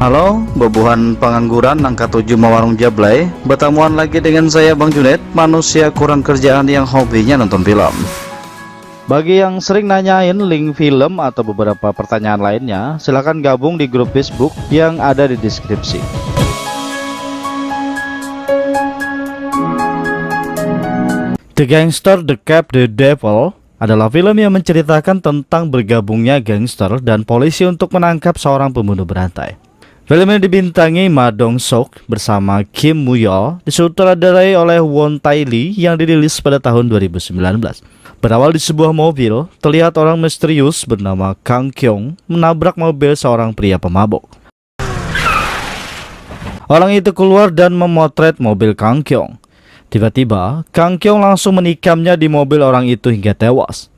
Halo, bebuhan pengangguran angka 7 Mawarung Jablay. Bertemuan lagi dengan saya Bang Junet, manusia kurang kerjaan yang hobinya nonton film. Bagi yang sering nanyain link film atau beberapa pertanyaan lainnya, silahkan gabung di grup Facebook yang ada di deskripsi. The Gangster, The Cab, The Devil adalah film yang menceritakan tentang bergabungnya gangster dan polisi untuk menangkap seorang pembunuh berantai. Film ini dibintangi Ma Dong-seok bersama Kim Moo-yeol, disutradarai oleh Won Tae-lee yang dirilis pada tahun 2019. Berawal di sebuah mobil, terlihat orang misterius bernama Kang Kyung menabrak mobil seorang pria pemabuk. Orang itu keluar dan memotret mobil Kang Kyung. Tiba-tiba, Kang Kyung langsung menikamnya di mobil orang itu hingga tewas.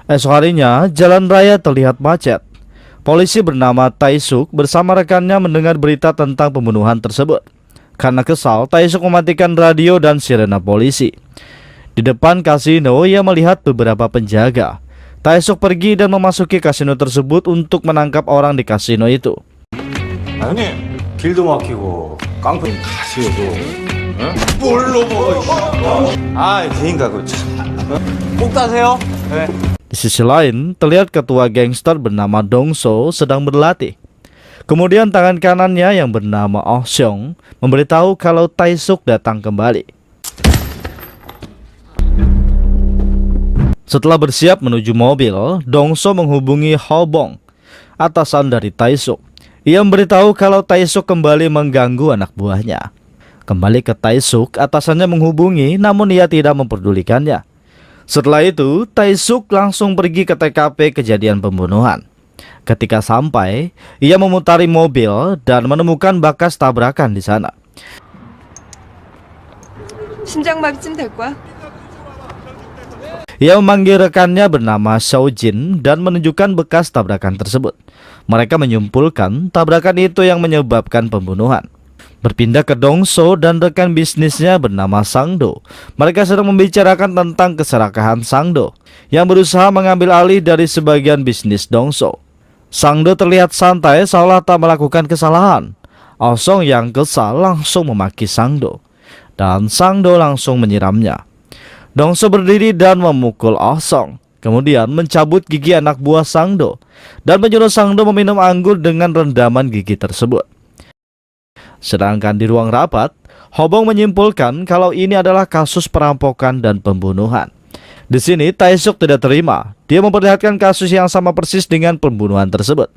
Esok harinya, jalan raya terlihat macet. Polisi bernama Tae-suk bersama rekannya mendengar berita tentang pembunuhan tersebut. Karena kesal, Tae-suk mematikan radio dan sirena polisi. Di depan kasino, ia melihat beberapa penjaga. Tae-suk pergi dan memasuki kasino tersebut untuk menangkap orang di kasino itu. 형님, 길도 막히고 깡패 가시오도 뭘로 먹어? 개인가 그 참. 꼭 따세요. 네. Di sisi lain, terlihat ketua gangster bernama Dong-so sedang berlatih. Kemudian tangan kanannya yang bernama Oh Seong memberitahu kalau Tae-suk datang kembali. Setelah bersiap menuju mobil, Dong-so menghubungi Ho Bong, atasan dari Tae-suk. Ia memberitahu kalau Tae-suk kembali mengganggu anak buahnya. Kembali ke Tae-suk, atasannya menghubungi namun ia tidak memperdulikannya. Setelah itu, Tae-suk langsung pergi ke TKP kejadian pembunuhan. Ketika sampai, ia memutari mobil dan menemukan bekas tabrakan di sana. 심장마비쯤 될 거야? Ia memanggil rekannya bernama Xiao Jin dan menunjukkan bekas tabrakan tersebut. Mereka menyimpulkan tabrakan itu yang menyebabkan pembunuhan. Berpindah ke Dong-so dan rekan bisnisnya bernama Sang-do. Mereka sedang membicarakan tentang keserakahan Sang-do yang berusaha mengambil alih dari sebagian bisnis Dong-so. Sang-do terlihat santai seolah tak melakukan kesalahan. Oh Song yang kesal langsung memaki Sang-do dan Sang-do langsung menyiramnya. Dong-so berdiri dan memukul Oh Song, kemudian mencabut gigi anak buah Sang-do dan menyuruh Sang-do meminum anggur dengan rendaman gigi tersebut. Sedangkan di ruang rapat, Ho Bong menyimpulkan kalau ini adalah kasus perampokan dan pembunuhan. Di sini Tae-suk tidak terima. Dia memperlihatkan kasus yang sama persis dengan pembunuhan tersebut.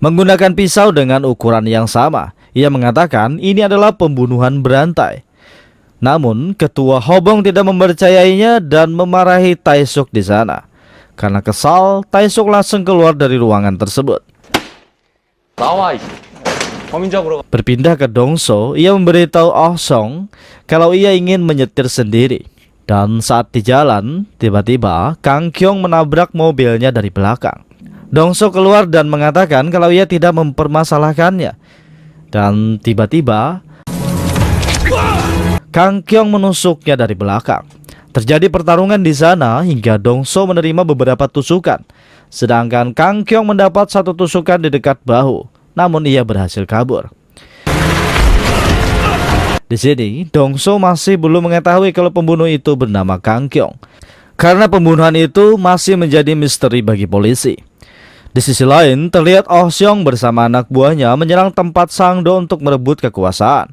Menggunakan pisau dengan ukuran yang sama, ia mengatakan ini adalah pembunuhan berantai. Namun, ketua Ho Bong tidak mempercayainya dan memarahi Tae-suk di sana. Karena kesal, Tae-suk langsung keluar dari ruangan tersebut. Berpindah ke Dong-so, ia memberitahu Oh Song kalau ia ingin menyetir sendiri. Dan saat di jalan, tiba-tiba Kang Kyung menabrak mobilnya dari belakang. Dong-so keluar dan mengatakan kalau ia tidak mempermasalahkannya. Dan tiba-tiba Kang Kyung menusuknya dari belakang. Terjadi pertarungan di sana hingga Dong-so menerima beberapa tusukan. Sedangkan Kang Kyung mendapat satu tusukan di dekat bahu. Namun ia berhasil kabur. Di sini, Dong-so masih belum mengetahui kalau pembunuh itu bernama Kang Kyung. Karena pembunuhan itu masih menjadi misteri bagi polisi. Di sisi lain, terlihat Oh Seong bersama anak buahnya menyerang tempat Sang-do untuk merebut kekuasaan.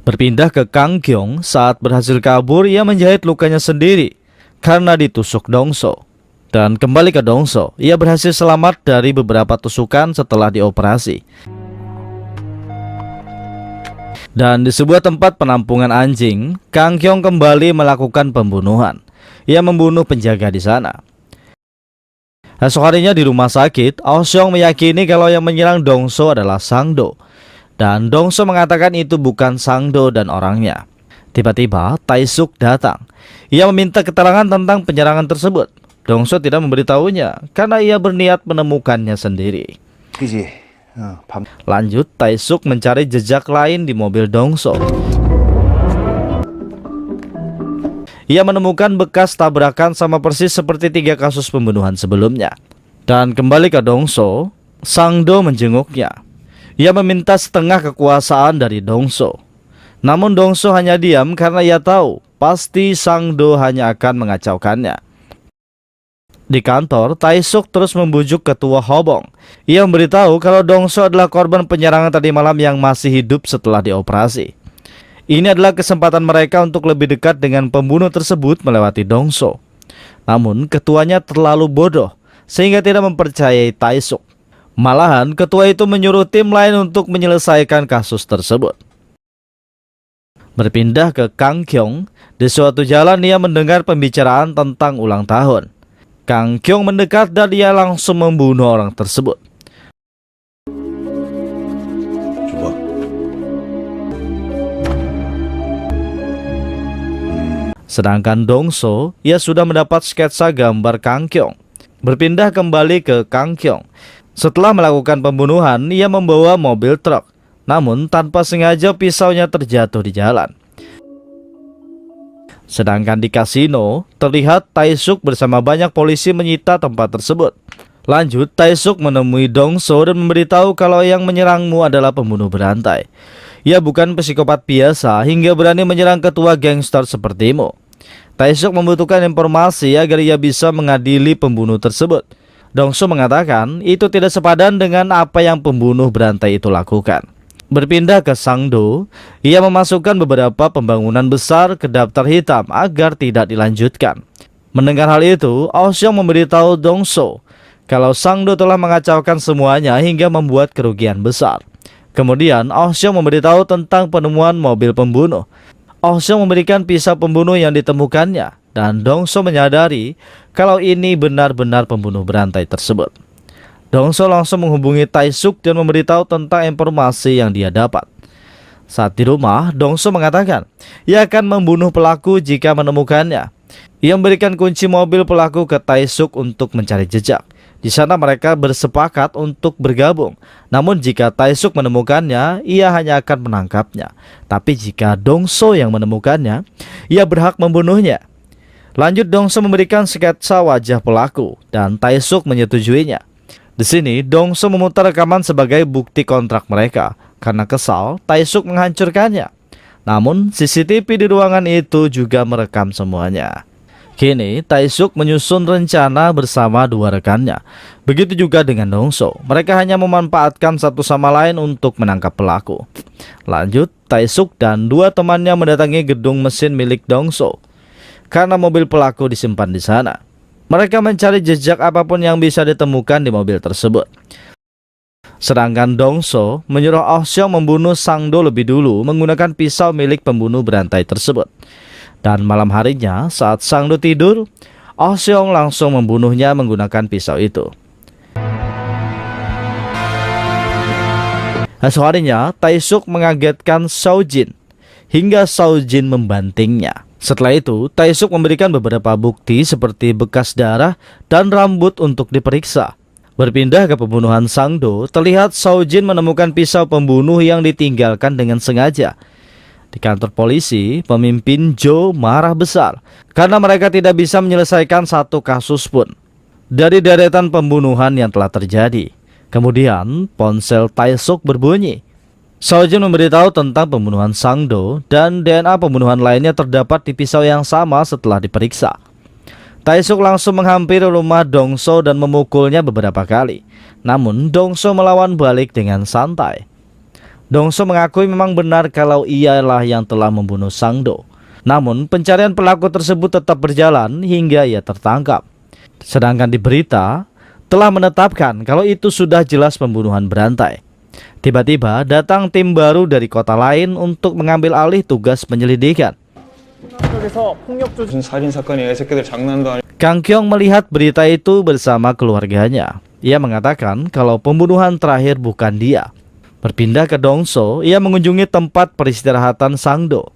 Berpindah ke Kang Kyung, saat berhasil kabur, ia menjahit lukanya sendiri karena ditusuk Dong-so. Dan kembali ke Dong-so, ia berhasil selamat dari beberapa tusukan setelah dioperasi. Dan di sebuah tempat penampungan anjing, Kang Kyung kembali melakukan pembunuhan. Ia membunuh penjaga di sana. Esok harinya di rumah sakit, Oh Seong meyakini kalau yang menyerang Dong-so adalah Sang-do. Dan Dong-so mengatakan itu bukan Sang-do dan orangnya. Tiba-tiba Tae-suk datang. Ia meminta keterangan tentang penyerangan tersebut. Dong-so tidak memberitahunya karena ia berniat menemukannya sendiri. Lanjut, Tae-suk mencari jejak lain di mobil Dong-so. ia menemukan bekas tabrakan sama persis seperti 3 kasus pembunuhan sebelumnya. Dan kembali ke Dongso, Sang-do menjenguknya. Ia meminta setengah kekuasaan dari Dongso. Namun Dongso hanya diam karena ia tahu pasti Sang-do hanya akan mengacaukannya. Di kantor, Tae-suk terus membujuk ketua Hobong. Ia memberitahu kalau Dongso adalah korban penyerangan tadi malam yang masih hidup setelah dioperasi. Ini adalah kesempatan mereka untuk lebih dekat dengan pembunuh tersebut melewati Dongso. Namun ketuanya terlalu bodoh sehingga tidak mempercayai Tae-suk. Malahan ketua itu menyuruh tim lain untuk menyelesaikan kasus tersebut. Berpindah ke Kang Kyung, di suatu jalan ia mendengar pembicaraan tentang ulang tahun. Kang Kyung mendekat dan ia langsung membunuh orang tersebut. Coba. Sedangkan Dongso, ia sudah mendapat sketsa gambar Kang Kyung. Berpindah kembali ke Kang Kyung. Setelah melakukan pembunuhan, ia membawa mobil truk. Namun tanpa sengaja pisaunya terjatuh di jalan. Sedangkan di kasino, terlihat Tae-suk bersama banyak polisi menyita tempat tersebut. Lanjut, Tae-suk menemui Dongso dan memberitahu kalau yang menyerangmu adalah pembunuh berantai. Ia bukan psikopat biasa hingga berani menyerang ketua gangster sepertimu. Tae-suk membutuhkan informasi agar ia bisa mengadili pembunuh tersebut. Dongso mengatakan itu tidak sepadan dengan apa yang pembunuh berantai itu lakukan. Berpindah ke Sang-do, ia memasukkan beberapa pembangunan besar ke daftar hitam agar tidak dilanjutkan. Mendengar hal itu, Oh Seong memberitahu Dongso kalau Sang-do telah mengacaukan semuanya hingga membuat kerugian besar. Kemudian Oh Seong memberitahu tentang penemuan mobil pembunuh. Oh Seong memberikan pisau pembunuh yang ditemukannya, dan Dongso menyadari kalau ini benar-benar pembunuh berantai tersebut. Dongso langsung menghubungi Tae-suk dan memberitahu tentang informasi yang dia dapat. Saat di rumah, Dongso mengatakan ia akan membunuh pelaku jika menemukannya. Ia memberikan kunci mobil pelaku ke Tae-suk untuk mencari jejak. Di sana mereka bersepakat untuk bergabung. Namun jika Tae-suk menemukannya, ia hanya akan menangkapnya. Tapi jika Dongso yang menemukannya, ia berhak membunuhnya. Lanjut, Dongso memberikan sketsa wajah pelaku dan Tae-suk menyetujuinya. Di sini, Dongso memutar rekaman sebagai bukti kontrak mereka. Karena kesal, Tae-suk menghancurkannya. Namun, CCTV di ruangan itu juga merekam semuanya. Kini, Tae-suk menyusun rencana bersama dua rekannya. Begitu juga dengan Dongso. Mereka hanya memanfaatkan satu sama lain untuk menangkap pelaku. Lanjut, Tae-suk dan dua temannya mendatangi gedung mesin milik Dongso. Karena mobil pelaku disimpan di sana. Mereka mencari jejak apapun yang bisa ditemukan di mobil tersebut. Sedangkan Dongso menyuruh Oh Seong membunuh Sang-do lebih dulu menggunakan pisau milik pembunuh berantai tersebut. Dan malam harinya saat Sang-do tidur, Oh Seong langsung membunuhnya menggunakan pisau itu. Esok harinya, Tae-suk mengagetkan Seo-jin hingga Seo-jin membantingnya. Setelah itu, Tae-suk memberikan beberapa bukti seperti bekas darah dan rambut untuk diperiksa. Berpindah ke pembunuhan Sang-do, terlihat Seo-jin menemukan pisau pembunuh yang ditinggalkan dengan sengaja. Di kantor polisi, pemimpin Jo marah besar karena mereka tidak bisa menyelesaikan satu kasus pun dari deretan pembunuhan yang telah terjadi. Kemudian, ponsel Tae-suk berbunyi. Seo-jin memberitahu tentang pembunuhan Sang-do dan DNA pembunuhan lainnya terdapat di pisau yang sama setelah diperiksa. Tae-suk langsung menghampiri rumah Dongso dan memukulnya beberapa kali. Namun Dongso melawan balik dengan santai. Dongso mengakui memang benar kalau ialah yang telah membunuh Sang-do. Namun pencarian pelaku tersebut tetap berjalan hingga ia tertangkap. Sedangkan di berita telah menetapkan kalau itu sudah jelas pembunuhan berantai. Tiba-tiba datang tim baru dari kota lain untuk mengambil alih tugas penyelidikan. Kang Kyung melihat berita itu bersama keluarganya. Ia mengatakan kalau pembunuhan terakhir bukan dia. Berpindah ke Dongso, ia mengunjungi tempat peristirahatan Sang-do.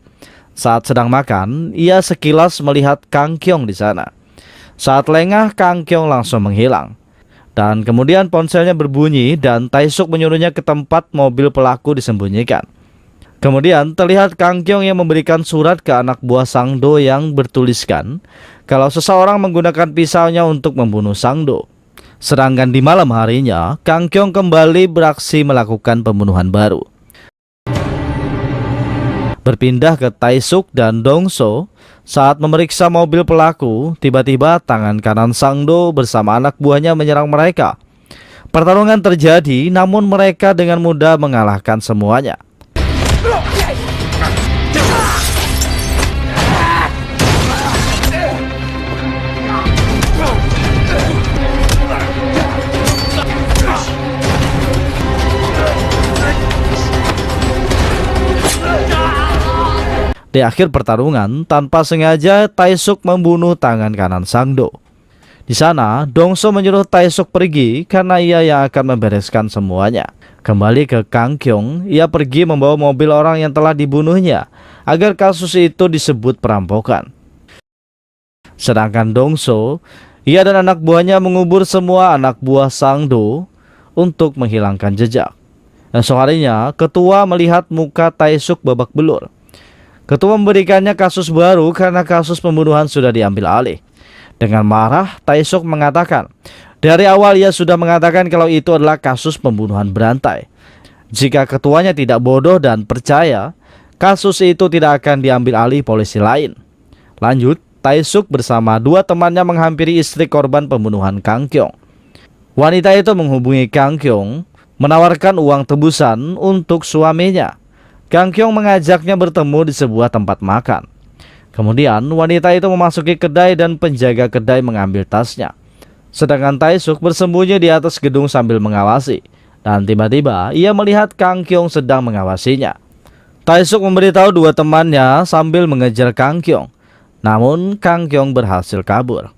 Saat sedang makan, ia sekilas melihat Kang Kyung di sana. Saat lengah, Kang Kyung langsung menghilang. Dan kemudian ponselnya berbunyi dan Tae-suk menyuruhnya ke tempat mobil pelaku disembunyikan. Kemudian terlihat Kang Kyong yang memberikan surat ke anak buah Sang Do yang bertuliskan kalau seseorang menggunakan pisaunya untuk membunuh Sang Do. Sedangkan di malam harinya, Kang Kyong kembali beraksi melakukan pembunuhan baru. Berpindah ke Tae-suk dan Dong-so, saat memeriksa mobil pelaku, tiba-tiba tangan kanan Sang Do bersama anak buahnya menyerang mereka. Pertarungan terjadi, namun mereka dengan mudah mengalahkan semuanya. Di akhir pertarungan, tanpa sengaja Tae-suk membunuh tangan kanan Sang Do. Di sana, Dong-so menyuruh Tae-suk pergi karena ia yang akan membereskan semuanya. Kembali ke Kang Kyong, ia pergi membawa mobil orang yang telah dibunuhnya agar kasus itu disebut perampokan. Sedangkan Dong-so, ia dan anak buahnya mengubur semua anak buah Sang Do untuk menghilangkan jejak. Esok harinya, ketua melihat muka Tae-suk babak belur. Ketua memberikannya kasus baru karena kasus pembunuhan sudah diambil alih. Dengan marah, Tae-suk mengatakan, dari awal ia sudah mengatakan kalau itu adalah kasus pembunuhan berantai. Jika ketuanya tidak bodoh dan percaya, kasus itu tidak akan diambil alih polisi lain. Lanjut, Tae-suk bersama dua temannya menghampiri istri korban pembunuhan Kang Kyong. Wanita itu menghubungi Kang Kyong, menawarkan uang tebusan untuk suaminya. Kang Kyong mengajaknya bertemu di sebuah tempat makan. Kemudian wanita itu memasuki kedai dan penjaga kedai mengambil tasnya. Sedangkan Tae-suk bersembunyi di atas gedung sambil mengawasi. Dan tiba-tiba ia melihat Kang Kyong sedang mengawasinya. Tae-suk memberitahu dua temannya sambil mengejar Kang Kyong. Namun Kang Kyong berhasil kabur.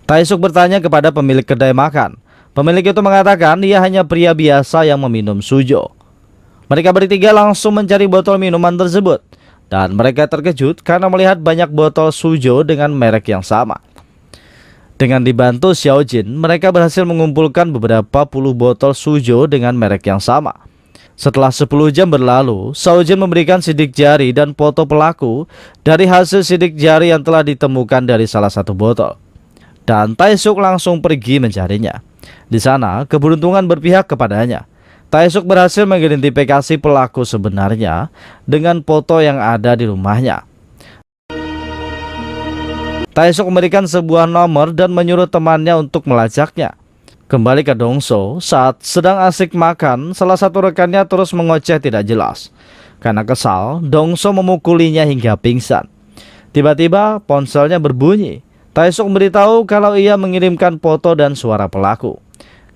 Tae-suk bertanya kepada pemilik kedai makan. Pemilik itu mengatakan ia hanya pria biasa yang meminum sujo. Mereka bertiga langsung mencari botol minuman tersebut. Dan mereka terkejut karena melihat banyak botol sujo dengan merek yang sama. Dengan dibantu Xiao Jin, mereka berhasil mengumpulkan beberapa puluh botol sujo dengan merek yang sama. Setelah 10 jam berlalu, Xiao Jin memberikan sidik jari dan foto pelaku dari hasil sidik jari yang telah ditemukan dari salah satu botol. Dan Tae-suk langsung pergi mencarinya. Di sana, keberuntungan berpihak kepadanya. Tae-suk berhasil mengidentifikasi pelaku sebenarnya dengan foto yang ada di rumahnya. Tae-suk memberikan sebuah nomor dan menyuruh temannya untuk melacaknya. Kembali ke Dong-so, saat sedang asik makan, salah satu rekannya terus mengoceh tidak jelas. Karena kesal, Dong-so memukulinya hingga pingsan. Tiba-tiba ponselnya berbunyi. Tae-suk memberitahu kalau ia mengirimkan foto dan suara pelaku.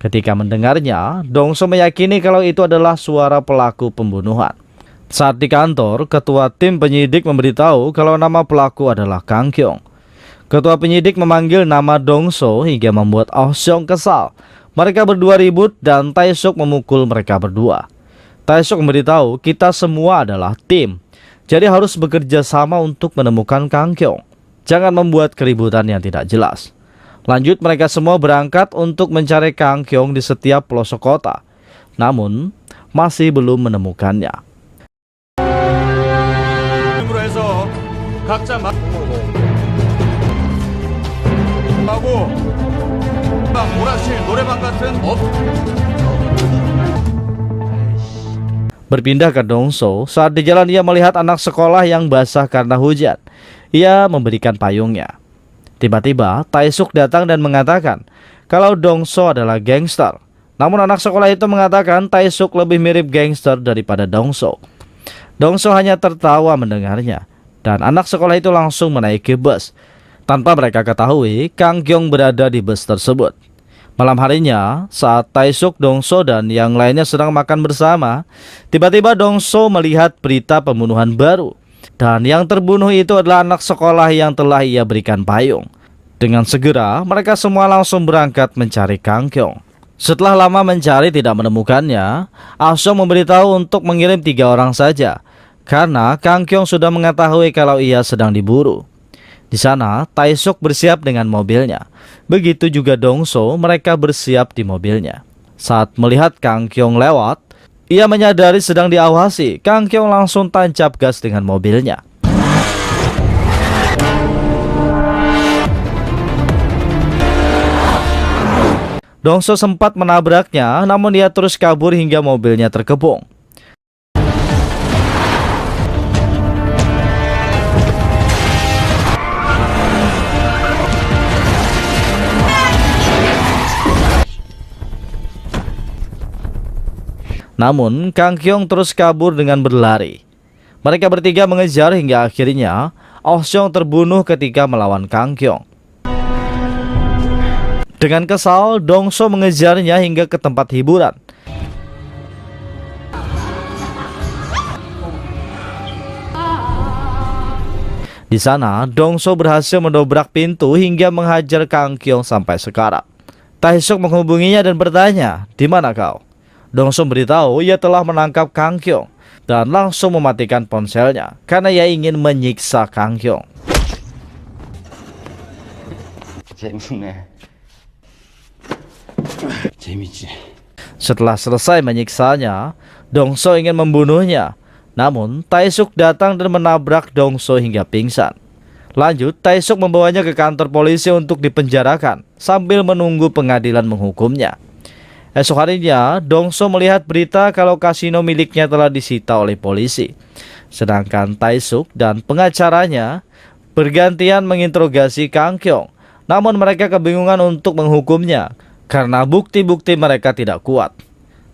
Ketika mendengarnya, Dong-so meyakini kalau itu adalah suara pelaku pembunuhan. Saat di kantor, ketua tim penyidik memberitahu kalau nama pelaku adalah Kang Kyong. Ketua penyidik memanggil nama Dong-so hingga membuat Oh Seong kesal. Mereka berdua ribut dan Tae-suk memukul mereka berdua. Tae-suk memberitahu kita semua adalah tim, jadi harus bekerja sama untuk menemukan Kang Kyong. Jangan membuat keributan yang tidak jelas. Lanjut, mereka semua berangkat untuk mencari Kang Kyong di setiap pelosok kota. Namun, masih belum menemukannya. Berpindah ke Dong-so, saat di jalan ia melihat anak sekolah yang basah karena hujan. Ia memberikan payungnya. Tiba-tiba Tae-suk datang dan mengatakan kalau Dong-so adalah gangster. Namun anak sekolah itu mengatakan Tae-suk lebih mirip gangster daripada Dong-so. Dong-so hanya tertawa mendengarnya. Dan anak sekolah itu langsung menaiki bus. Tanpa mereka ketahui, Kang Kyong berada di bus tersebut. Malam harinya, saat Tae-suk, Dong-so dan yang lainnya sedang makan bersama, tiba-tiba Dong-so melihat berita pembunuhan baru. Dan yang terbunuh itu adalah anak sekolah yang telah ia berikan payung. Dengan segera, mereka semua langsung berangkat mencari Kang Kyong. Setelah lama mencari tidak menemukannya, Ah Seong memberitahu untuk mengirim 3 orang saja. Karena Kang Kyong sudah mengetahui kalau ia sedang diburu. Di sana, Taesuk bersiap dengan mobilnya. Begitu juga Dongso, mereka bersiap di mobilnya. Saat melihat Kang Kyung lewat, ia menyadari sedang diawasi. Kang Kyung langsung tancap gas dengan mobilnya. Dongso sempat menabraknya, namun ia terus kabur hingga mobilnya terkepung. Namun, Kang Kyung terus kabur dengan berlari. Mereka bertiga mengejar hingga akhirnya Oh Seong terbunuh ketika melawan Kang Kyung. Dengan kesal, Dongso mengejarnya hingga ke tempat hiburan. Di sana, Dongso berhasil mendobrak pintu hingga menghajar Kang Kyung sampai sekarat. Taesuk menghubunginya dan bertanya, "Di mana kau?" Dongso beritahu ia telah menangkap Kang Kyung dan langsung mematikan ponselnya karena ia ingin menyiksa Kang Kyung. Setelah selesai menyiksanya, Dongso ingin membunuhnya. Namun, Taesuk datang dan menabrak Dongso hingga pingsan. Lanjut, Taesuk membawanya ke kantor polisi untuk dipenjarakan sambil menunggu pengadilan menghukumnya. Esok harinya, Dongso melihat berita kalau kasino miliknya telah disita oleh polisi. Sedangkan Taesuk dan pengacaranya bergantian menginterogasi Kang Kyung. Namun mereka kebingungan untuk menghukumnya karena bukti-bukti mereka tidak kuat.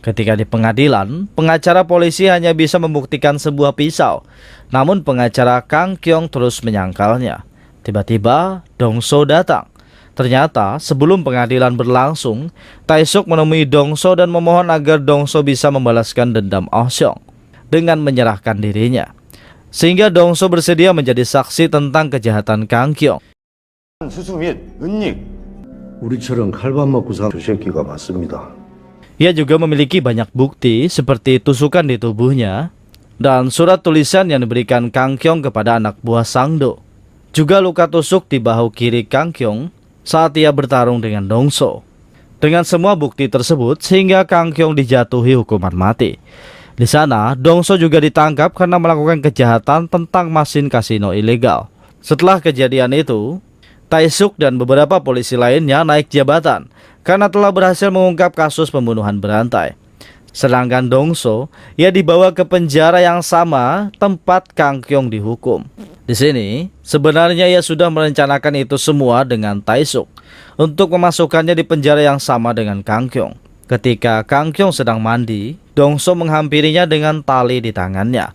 Ketika di pengadilan, pengacara polisi hanya bisa membuktikan sebuah pisau. Namun pengacara Kang Kyung terus menyangkalnya. Tiba-tiba Dongso datang. Ternyata sebelum pengadilan berlangsung, Taesuk menemui Dongso dan memohon agar Dongso bisa membalaskan dendam Oh Seong dengan menyerahkan dirinya. Sehingga Dongso bersedia menjadi saksi tentang kejahatan Kang Kyung. 수수 및 은닉. 우리처럼 칼밥 먹고 산 저 새끼가 맞습니다. Ia juga memiliki banyak bukti seperti tusukan di tubuhnya dan surat tulisan yang diberikan Kang Kyung kepada anak buah Sangdo. Juga luka tusuk di bahu kiri Kang Kyung saat ia bertarung dengan Dongso. Dengan semua bukti tersebut sehingga Kang Kyung dijatuhi hukuman mati. Di sana, Dongso juga ditangkap karena melakukan kejahatan tentang mesin kasino ilegal. Setelah kejadian itu, Taesuk dan beberapa polisi lainnya naik jabatan karena telah berhasil mengungkap kasus pembunuhan berantai. Sedangkan Dongso, ia dibawa ke penjara yang sama tempat Kang Kyung dihukum. Di sini, sebenarnya ia sudah merencanakan itu semua dengan Taesuk untuk memasukkannya di penjara yang sama dengan Kang Kyung. Ketika Kang Kyung sedang mandi, Dongso menghampirinya dengan tali di tangannya.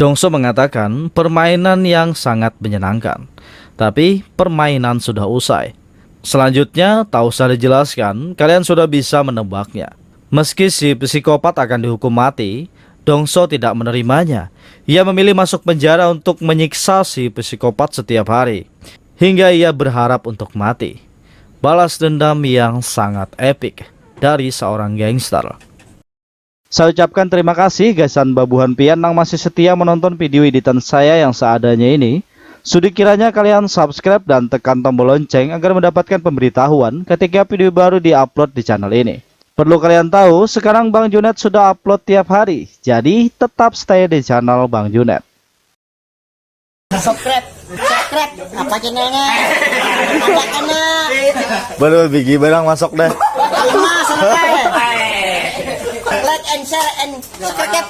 Dongso mengatakan permainan yang sangat menyenangkan. Tapi permainan sudah usai. Selanjutnya, tak usah dijelaskan, kalian sudah bisa menebaknya. Meski si psikopat akan dihukum mati, Dongso tidak menerimanya. Ia memilih masuk penjara untuk menyiksa si psikopat setiap hari, hingga ia berharap untuk mati. Balas dendam yang sangat epik dari seorang gangster. Saya ucapkan terima kasih Gasan Babuhan Pian yang masih setia menonton video editan saya yang seadanya ini. Sudi kiranya kalian subscribe dan tekan tombol lonceng agar mendapatkan pemberitahuan ketika video baru diupload di channel ini. Perlu kalian tahu, sekarang Bang Junet sudah upload tiap hari, jadi tetap stay di channel Bang Junet. Subscribe apa channelnya? Ada kena. Baru bigi barang masuk deh. Like and share and subscribe.